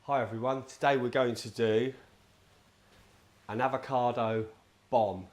Hi everyone, today we're going to do an avocado bomb.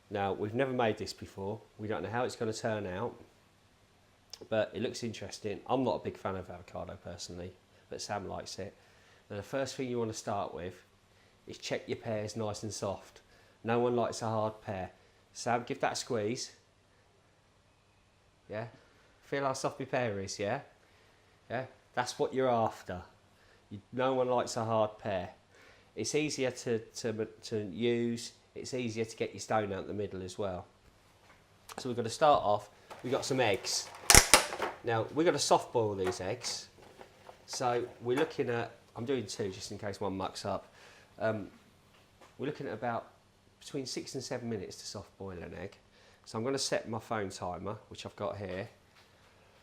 Now we've never made this before, we don't know how it's going to turn out, but it looks interesting. I'm not a big fan of avocado personally, but Sam likes it. And the first thing you want to start with is check your pear's nice and soft. No one likes a hard pear. Sam, give that a squeeze. Yeah? Feel how soft your pear is, yeah? Yeah? That's what you're after. No one likes a hard pear. It's easier to use, it's easier to get your stone out the middle as well. So we're going to start off, we've got some eggs. Now we're going to soft boil these eggs. So we're looking at, I'm doing two just in case one mucks up. We're looking at about between 6 and 7 minutes to soft boil an egg. So I'm going to set my phone timer, which I've got here.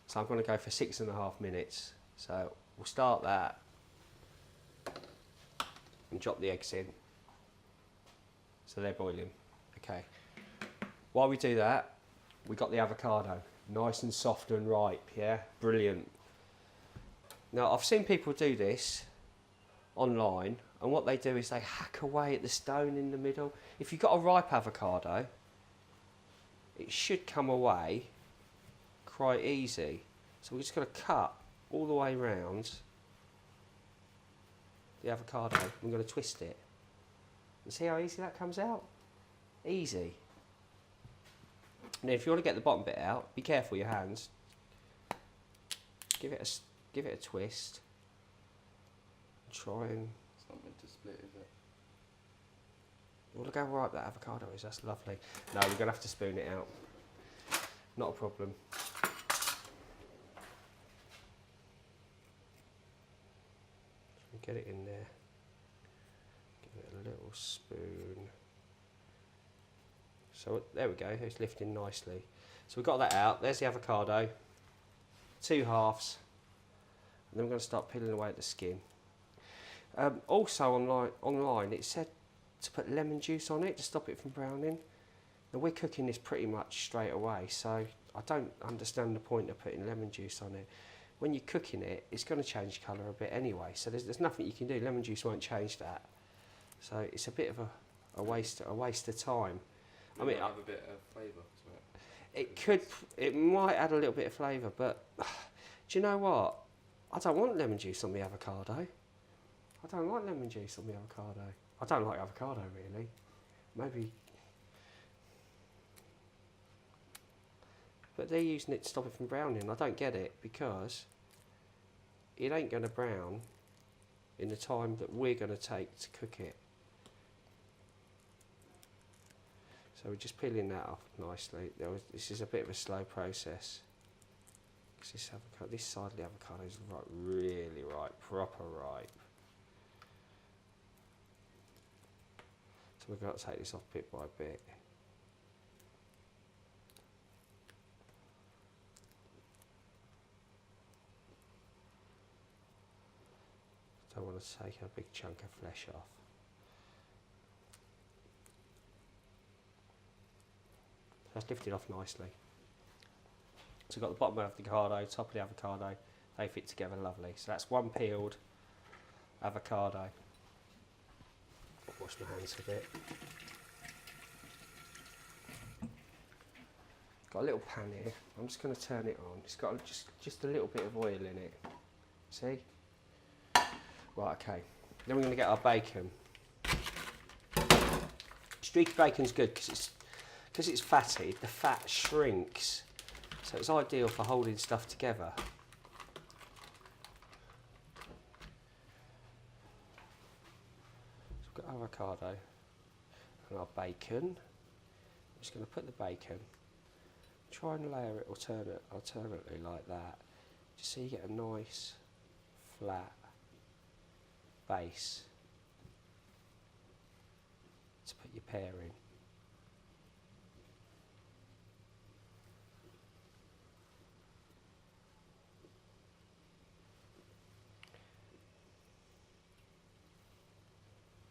So I'm going to go for 6.5 minutes. So we'll start that and drop the eggs in. So they're boiling. Okay. While we do that, we got the avocado, nice and soft and ripe. Yeah, brilliant. Now I've seen people do this online, and what they do is they hack away at the stone in the middle. If you've got a ripe avocado, it should come away quite easy. So we're just going to cut all the way round the avocado. I'm going to twist it and see how easy that comes out. Easy. Now if you want to get the bottom bit out, be careful your hands. Give it a twist. Try and... It's not meant to split, is it? Well, look how ripe that avocado is. That's lovely. No, we're going to have to spoon it out. Not a problem. Get it in there. Give it a little spoon. So there we go. It's lifting nicely. So we've got that out. There's the avocado. 2 halves. And then we're going to start peeling away at the skin. Also online it said to put lemon juice on it to stop it from browning. Now we're cooking this pretty much straight away, so I don't understand the point of putting lemon juice on it. When you're cooking it, it's going to change colour a bit anyway, so there's nothing you can do. Lemon juice won't change that. So it's a bit of a waste of time. I mean, have a bit of flavour to it. It might add a little bit of flavour, but do you know what? I don't want lemon juice on the avocado. I don't like lemon juice on the avocado. I don't like avocado really. Maybe. But they're using it to stop it from browning. I don't get it, because it ain't going to brown in the time that we're going to take to cook it. So we're just peeling that off nicely. This is a bit of a slow process, because this side of the avocado is really ripe, proper ripe. So we've got to take this off bit by bit. I want to take a big chunk of flesh off. That's lifted off nicely. So we've got the bottom of the avocado, top of the avocado, they fit together lovely. So that's one peeled avocado. I'll wash my hands a bit. Got a little pan here. I'm just going to turn it on. It's got just a little bit of oil in it. See? Right, okay. Then we're going to get our bacon. Streaky bacon's good because it's fatty. The fat shrinks, so it's ideal for holding stuff together. So we've got avocado and our bacon. I'm just going to put the bacon. Try and layer it alternately like that, just so you get a nice flat base to put your pear in.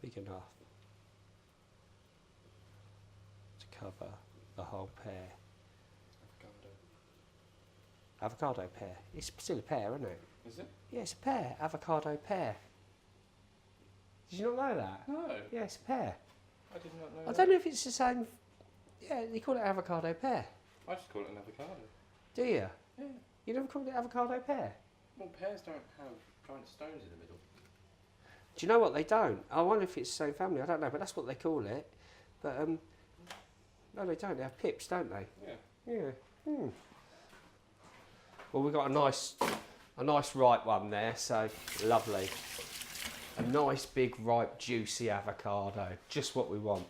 Big enough to cover the whole pear. Avocado pear. It's still a pear, isn't it? Is it? Yeah, it's a pear. Avocado pear. Did you not know that? No. Yeah, it's a pear. I did not know I that. don't know if it's the same. Yeah, you call it avocado pear. I just call it an avocado. Do you? Yeah. You never called it avocado pear? Well, pears don't have giant stones in the middle. Do you know what they don't? I wonder if it's the same family. I don't know, but that's what they call it. But no, they don't. They have pips, don't they? Yeah. Yeah. Well, we've got a nice ripe one there, so lovely. A nice big ripe juicy avocado, just what we want.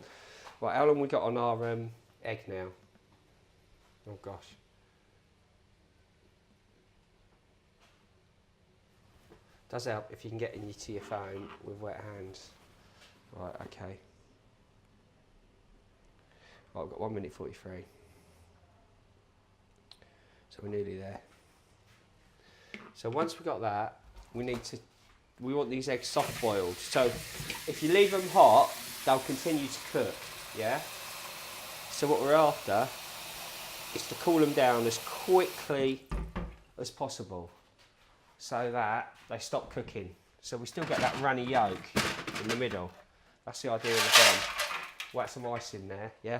Right, how long we got on our egg now? Oh gosh. Does help if you can get into your phone with wet hands. Right, okay. Right, we've got 1 minute 43. So we're nearly there. So once we've got that, we want these eggs soft boiled. So if you leave them hot, they'll continue to cook, yeah? So what we're after is to cool them down as quickly as possible so that they stop cooking. So we still get that runny yolk in the middle. That's the idea of the bomb. Whack some ice in there, yeah?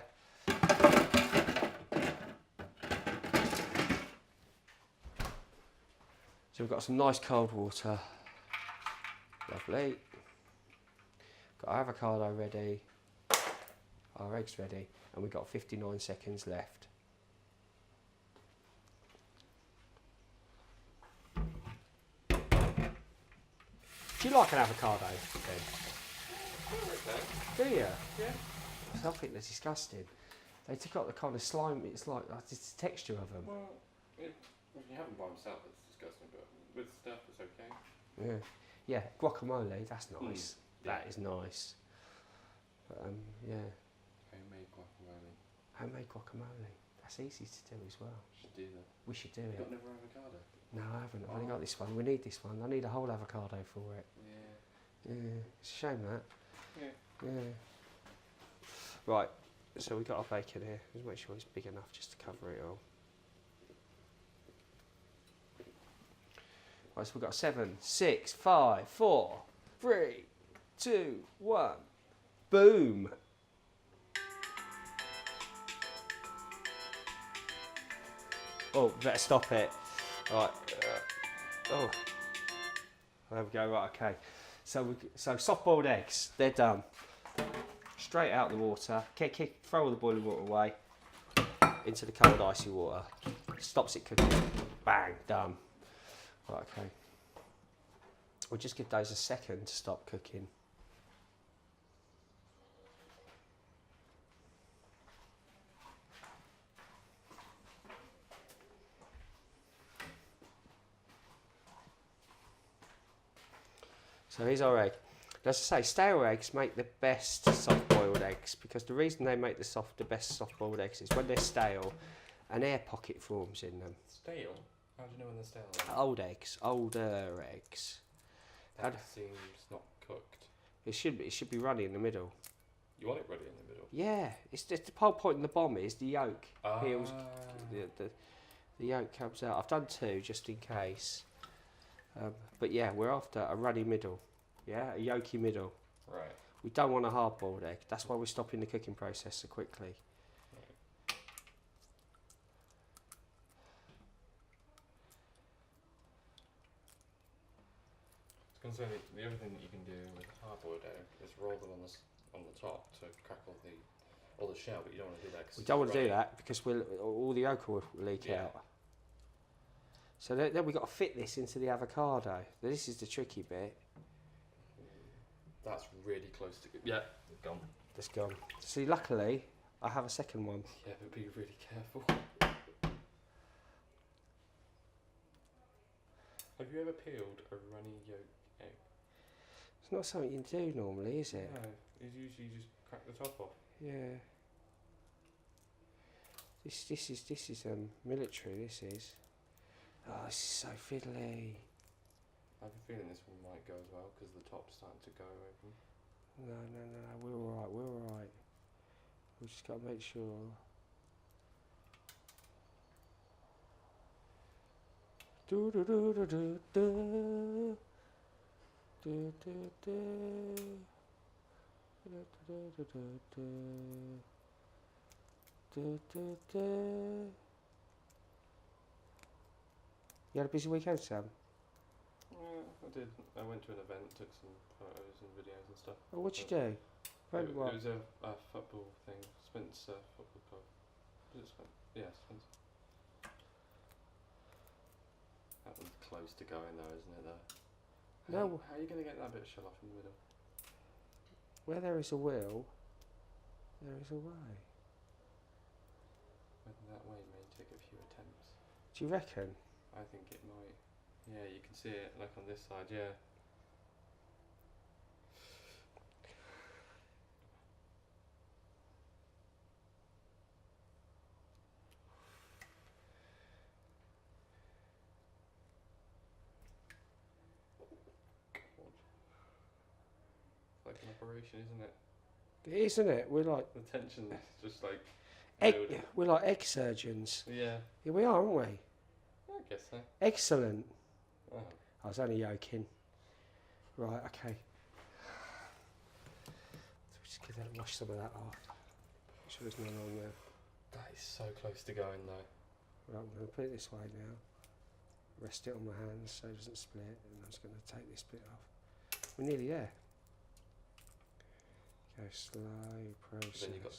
So we've got some nice cold water. Lovely. Got our avocado ready. Our eggs ready. And we've got 59 seconds left. Do you like an avocado, Ben? Do you? Yeah. I think they're disgusting. They took out the kind of slime, it's like it's the texture of them. Well, if you have them by themselves, it's disgusting, but with stuff, it's okay. Yeah. Yeah, guacamole, that's nice. Yeah. That is nice. But, yeah. Homemade guacamole. Homemade guacamole. That's easy to do as well. Should do that. We should do You it. got another avocado? No, I haven't. I've only got this one. We need this one. I need a whole avocado for it. Yeah. Yeah, it's a shame that. Yeah. Yeah. Right, so we've got our bacon here. Just make sure it's big enough just to cover it all. Right, so we've got 7, 6, 5, 4, 3, 2, 1. Boom! Oh, better stop it. Right. Oh. There we go. Right. Okay. So soft-boiled eggs. They're done. Straight out the water. Throw all the boiling water away into the cold icy water. Stops it cooking. Bang. Done. Right. Okay. We'll just give those a second to stop cooking. So here's our egg. As I say, stale eggs make the best soft-boiled eggs because the reason they make the best soft-boiled eggs is when they're stale, an air pocket forms in them. Stale? How do you know when they're stale? Old eggs, older eggs. That seems not cooked. It should be runny in the middle. You want it ready in the middle? Yeah, it's just the whole point in the bomb is the yolk peels. The yolk comes out. I've done 2 just in case. But yeah, we're after a runny middle. Yeah, a yolky middle. Right. We don't want a hard-boiled egg. That's why we're stopping the cooking process so quickly. Right. I was going to say the other thing that you can do with hard-boiled egg is roll them on the top to crackle all the shell, but you don't want to do that. We don't want to do that because all the yolk will leak out. So then we've got to fit this into the avocado. This is the tricky bit. That's really close to good. Yeah, gone. It's gone. See, luckily, I have a second one. Yeah, but be really careful. Have you ever peeled a runny yolk egg? It's not something you do normally, is it? No, it's usually just crack the top off. Yeah. This is military. This is. Oh, this is so fiddly. I have a feeling this one might go as well because the top's starting to go open. No, we're alright, we're alright. We've just got to make sure. Do do do do do do do do do. You had a busy weekend, Sam? Yeah, I did. I went to an event, took some photos and videos and stuff. Oh, what'd you do? It was a football thing, Spencer Football Club. Was it Spencer? Yeah, Spencer. That one's close to going though, isn't it though? No. How are you going to get that bit of shell off in the middle? Where there is a will, there is a way. Whether that way may take a few attempts. Do you reckon? I think it might. Yeah, you can see it like on this side, yeah. Like an operation, isn't it? It is, isn't it? We're like The tension's just like building. we're like egg surgeons. Yeah, Yeah, we are, aren't we? I guess so. Excellent. Oh. I was only joking. Right, okay. So just give that wash some of that off. Make sure there's none on there. That is so close to going though. Right, I'm going to put it this way now. Rest it on my hands so it doesn't split, and I'm just going to take this bit off. We're nearly there. Go slow process. But then you've got to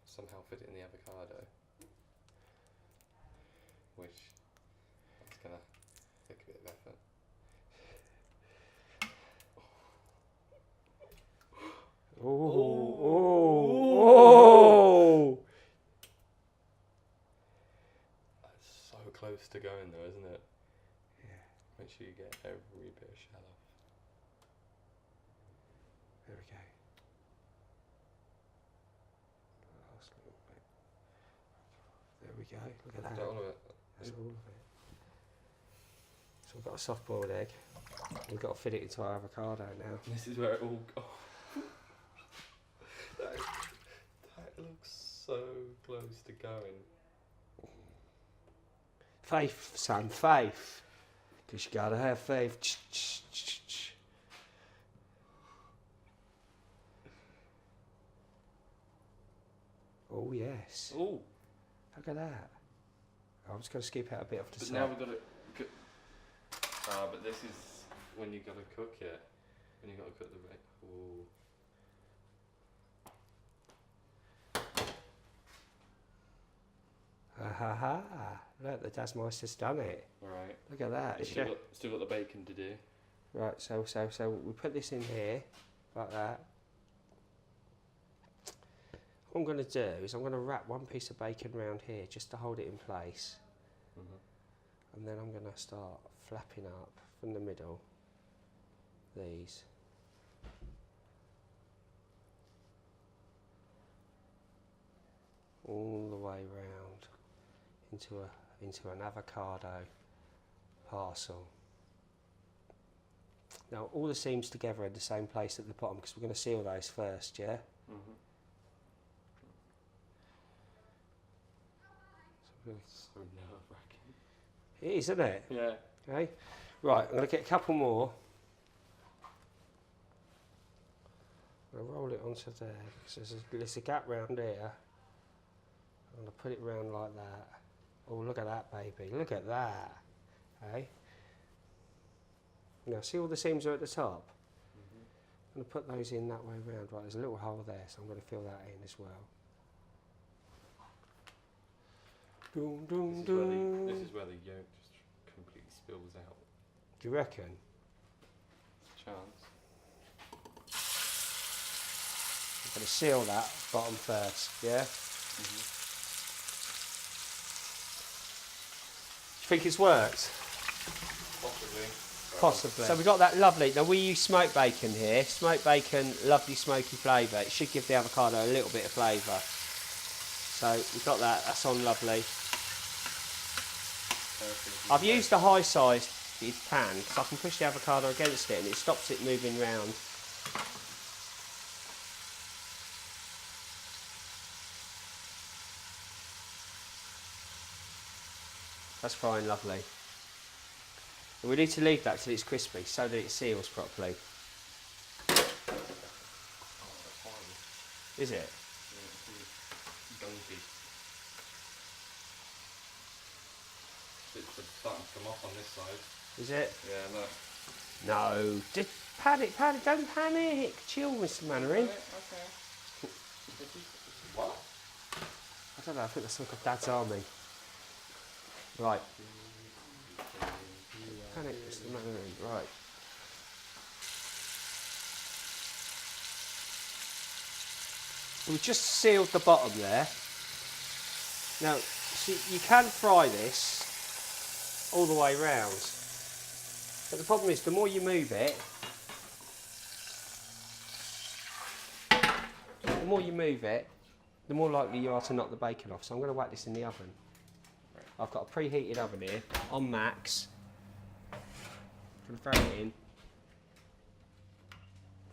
somehow fit it in the avocado, which that's gonna take a bit of effort. Oh! That's so close to going though, isn't it? Yeah. Make sure you get every bit of shell off. There we go. Last little bit. There we go. Look at Is that. that all of it? That's all of it. So we've got a soft boiled egg. We've got to fit it into our avocado now. This is where it all goes. That looks so close to going. Faith, Sam, faith. Because you gotta have faith. Oh, yes. Oh, Look at that. I'm just going to skip out a bit off the but side. now we've got to cook. But this is when you got to cook it. When you got to cook the bacon. Ooh. Ha ha. Look, the Dasmeister's done it. Right. Look at that. Still got the bacon to do. Right, so we put this in here, like that. What I'm going to do is I'm going to wrap one piece of bacon round here just to hold it in place. And then I'm going to start flapping up from the middle these. All the way round into an avocado parcel. Now all the seams together in the same place at the bottom because we're going to seal those first, yeah? So nerve-wracking. It is, isn't it? Yeah. Okay. Right, I'm going to get a couple more. I'm going to roll it onto there because there's a gap round here. I'm going to put it round like that. Oh, look at that, baby. Look at that. Okay. Now, see all the seams are at the top? I'm going to put those in that way round. Right, there's a little hole there, so I'm going to fill that in as well. Doom, doom, doom. This is where the yolk just completely spills out. Do you reckon? There's a chance. I'm going to seal that bottom first, yeah? Do you think it's worked? Possibly. Possibly. So we've got that lovely, now we use smoked bacon here. Smoked bacon, lovely smoky flavour. It should give the avocado a little bit of flavour. So we've got that, that's on lovely. I've used a high-sized pan because I can push the avocado against it and it stops it moving round. That's fine, lovely. And we need to leave that till it's crispy so that it seals properly. Is it? Donkey. It's starting to come off on this side. Is it? Yeah, look. No. Panic, don't panic. Chill, Mr. Mannering. Okay. What? I don't know, I think that's like a Dad's Army. Right. Panic, Mr. Mannering. Right. We've just sealed the bottom there. Now, see, you can fry this all the way round. But the problem is, the more you move it, the more likely you are to knock the bacon off. So I'm going to whack this in the oven. I've got a preheated oven here on max. I'm going to throw it in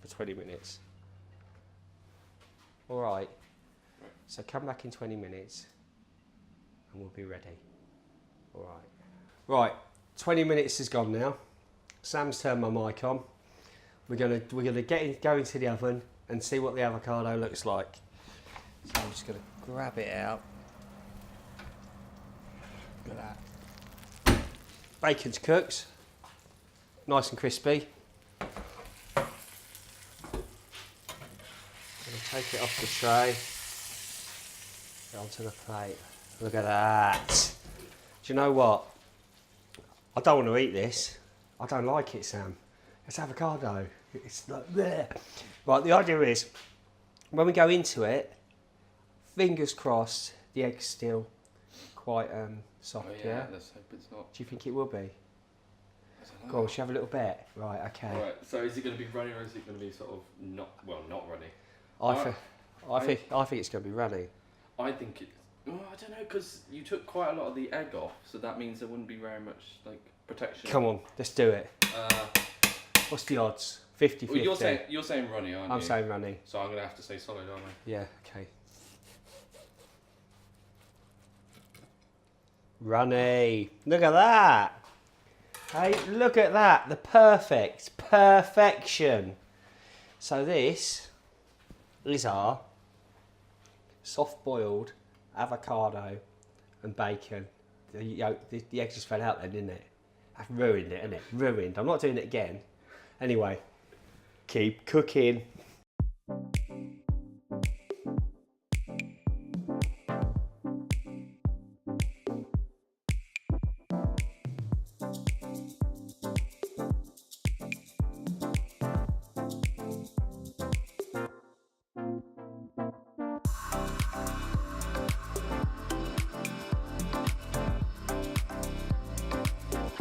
for 20 minutes. All right. So come back in 20 minutes and we'll be ready. All right. Right. 20 minutes is gone now. Sam's turned my mic on. We're gonna go into the oven and see what the avocado looks like. So I'm just gonna grab it out. Look at that. Bacon's cooked, nice and crispy. Gonna take it off the tray, onto the plate. Look at that. Do you know what? I don't want to eat this. I don't like it, Sam. It's avocado. It's like there. Right, the idea is, when we go into it, fingers crossed, the egg's still quite soft, yeah? Let's hope it's not. Do you think it will be? I don't know. Go on, shall we have a little bet? Right, okay. Right, so is it going to be runny or is it going to be sort of not runny? I think it's going to be runny. I think it's... Oh, I don't know, because you took quite a lot of the egg off, so that means there wouldn't be very much like protection. Come on, let's do it. What's the odds? 50-50. Well, you're saying runny, aren't you? I'm saying runny. So I'm going to have to say solid, aren't I? Yeah, okay. Runny. Look at that. Hey, look at that. The perfection. So this is our soft-boiled avocado and bacon. The egg just fell out then, didn't it? I've ruined it, isn't it? Ruined. I'm not doing it again. Anyway, keep cooking.